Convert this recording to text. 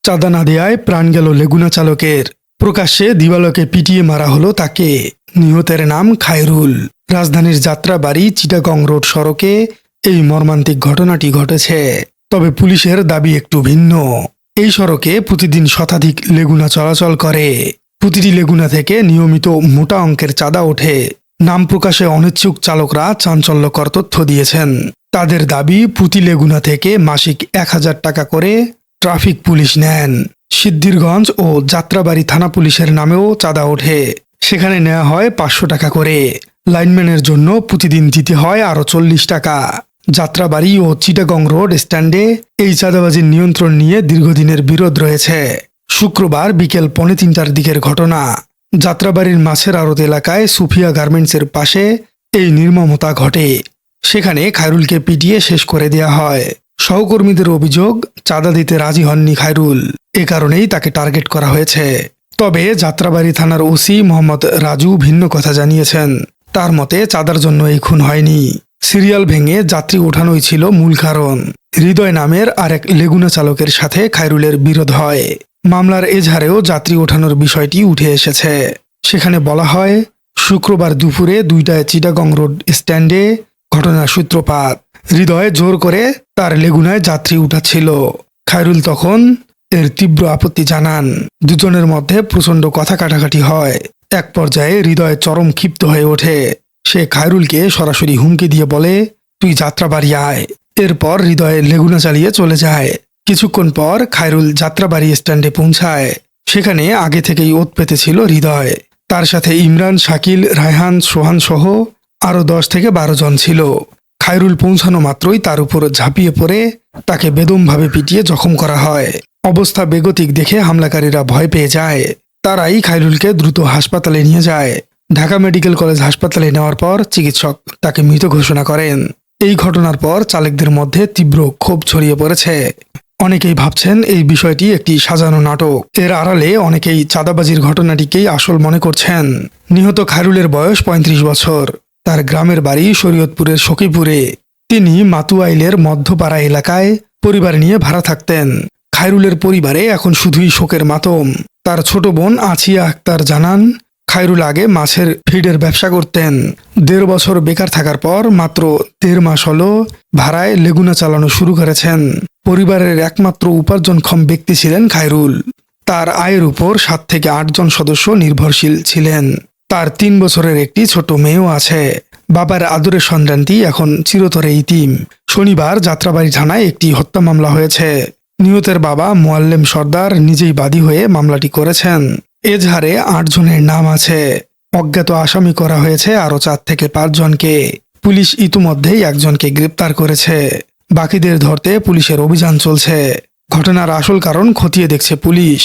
চাঁদা না দেয়ায় প্রাণ গেল লেগুনা চালকের। প্রকাশ্যে দিবালোকে পিটিয়ে মারা হলো তাকে। নিহতের নাম খায়রুল। রাজধানীর যাত্রাবাড়ি চিটাগং রোড সড়কে এই মর্মান্তিক ঘটনাটি ঘটেছে। তবে পুলিশের দাবি একটু ভিন্ন। এই সড়কে প্রতিদিন শতাধিক লেগুনা চলাচল করে। প্রতিটি লেগুনা থেকে নিয়মিত মোটা অঙ্কের চাঁদা ওঠে। নাম প্রকাশে অনিচ্ছুক চালকরা চাঞ্চল্যকর তথ্য দিয়েছেন। তাদের দাবি, প্রতি লেগুনা থেকে মাসিক ১,০০০ টাকা করে ট্রাফিক পুলিশ নেন। সিদ্ধিরগঞ্জ ও যাত্রাবাড়ি থানা পুলিশের নামেও চাঁদা ওঠে। সেখানে নেওয়া হয় ৫০০ টাকা করে। লাইনম্যানের জন্য প্রতিদিন দিতে হয় আরও ৪০ টাকা। যাত্রাবাড়ি ও চিটাগং রোড স্ট্যান্ডে এই চাঁদাবাজির নিয়ন্ত্রণ নিয়ে দীর্ঘদিনের বিরোধ রয়েছে। শুক্রবার বিকেল ৩:৩০টার দিকের ঘটনা। যাত্রাবাড়ির মাছের আড়ত এলাকায় সুফিয়া গার্মেন্টসের পাশে এই নির্মমতা ঘটে। সেখানে খায়রুলকে পিটিয়ে শেষ করে দেয়া হয়। সহকর্মীদের অভিযোগ, চাঁদা দিতে রাজি হননি খায়রুল। এ কারণেই তাকে টার্গেট করা হয়েছে। তবে যাত্রাবাড়ি থানার ওসি মোহাম্মদ রাজু ভিন্ন কথা জানিয়েছেন। তার মতে চাঁদার জন্য এই খুন হয়নি। সিরিয়াল ভেঙে যাত্রী ওঠানোই ছিল মূল কারণ। হৃদয় নামের আরেক লেগুনা চালকের সাথে খায়রুলের বিরোধ হয়। মামলার এজাহারেও যাত্রী ওঠানোর বিষয়টি উঠে এসেছে। সেখানে বলা হয়, শুক্রবার দুপুরে ২টায় চিটাগং রোড স্ট্যান্ডে ঘটনার সূত্রপাত। হৃদয় জোর করে তার লেগুনায় যাত্রী উঠাচ্ছিল। খায়রুল তখন এর তীব্র আপত্তি জানান। দুজনের মধ্যে প্রচণ্ড কথা কাটাকাটি হয়। এক পর্যায়ে হৃদয় চরম ক্ষিপ্ত হয়ে ওঠে। সে খায়রুলকে সরাসরি হুমকি দিয়ে বলে, তুই যাত্রাবাড়ি আয়। এরপর হৃদয় লেগুনা চালিয়ে চলে যায়। কিছুক্ষণ পর খায়রুল যাত্রাবাড়ি স্ট্যান্ডে পৌঁছায়। সেখানে আগে থেকেই ওৎ পেতেছিল হৃদয়। তার সাথে ইমরান, শাকিল, রায়হান, সোহান সহ আরও ১০ থেকে ১২ জন ছিল। খায়রুল পৌঁছানো মাত্রই তার উপর ঝাঁপিয়ে পড়ে তাকে বেদমভাবে পিটিয়ে জখম করা হয়। অবস্থা বেগতিক দেখে হামলাকারীরা ভয় পেয়ে যায়। তারাই খায়রুলকে দ্রুত হাসপাতালে নিয়ে যায়। ঢাকা মেডিকেল কলেজ হাসপাতালে নেওয়ার পর চিকিৎসক তাকে মৃত ঘোষণা করেন। এই ঘটনার পর চালকদের মধ্যে তীব্র ক্ষোভ ছড়িয়ে পড়েছে। অনেকেই ভাবছেন এই বিষয়টি একটি সাজানো নাটক। এর আড়ালে অনেকেই চাঁদাবাজির ঘটনাটিকেই আসল মনে করছেন। নিহত খায়রুলের বয়স ৩৫ বছর। তার গ্রামের বাড়ি শরীয়তপুরের সখীপুরে। তিনি মাতুয়াইলের মধ্যপাড়া এলাকায় পরিবার নিয়ে ভাড়া থাকতেন। খায়রুলের পরিবারে এখন শুধুই শোকের মাতম। তার ছোট বোন আছিয়া আক্তার জানান, খায়রুল আগে মাছের ফিডের ব্যবসা করতেন। ১.৫ বছর বেকার থাকার পর মাত্র ১.৫ মাস হলো ভাড়ায় লেগুনা চালানো শুরু করেছেন। পরিবারের একমাত্র উপার্জনক্ষম ব্যক্তি ছিলেন খায়রুল। তার আয়ের উপর ৭ থেকে ৮ জন সদস্য নির্ভরশীল ছিলেন। তার ৩ বছরের একটি ছোট মেয়েও আছে। বাবার আদরের সন্তানটি এখন চিরতরে ইতিম। শনিবার যাত্রাবাড়ি থানায় একটি হত্যা মামলা হয়েছে। নিহতের বাবা মোয়াল্লেম সর্দার নিজেই বাদী হয়ে মামলাটি করেছেন। এজাহারে ৮ জনের নাম আছে। অজ্ঞাত আসামি করা হয়েছে আরও ৪ থেকে ৫ জনকে। পুলিশ ইতিমধ্যেই একজনকে গ্রেপ্তার করেছে। বাকিদের ধরতে পুলিশের অভিযান চলছে। ঘটনার আসল কারণ খতিয়ে দেখছে পুলিশ।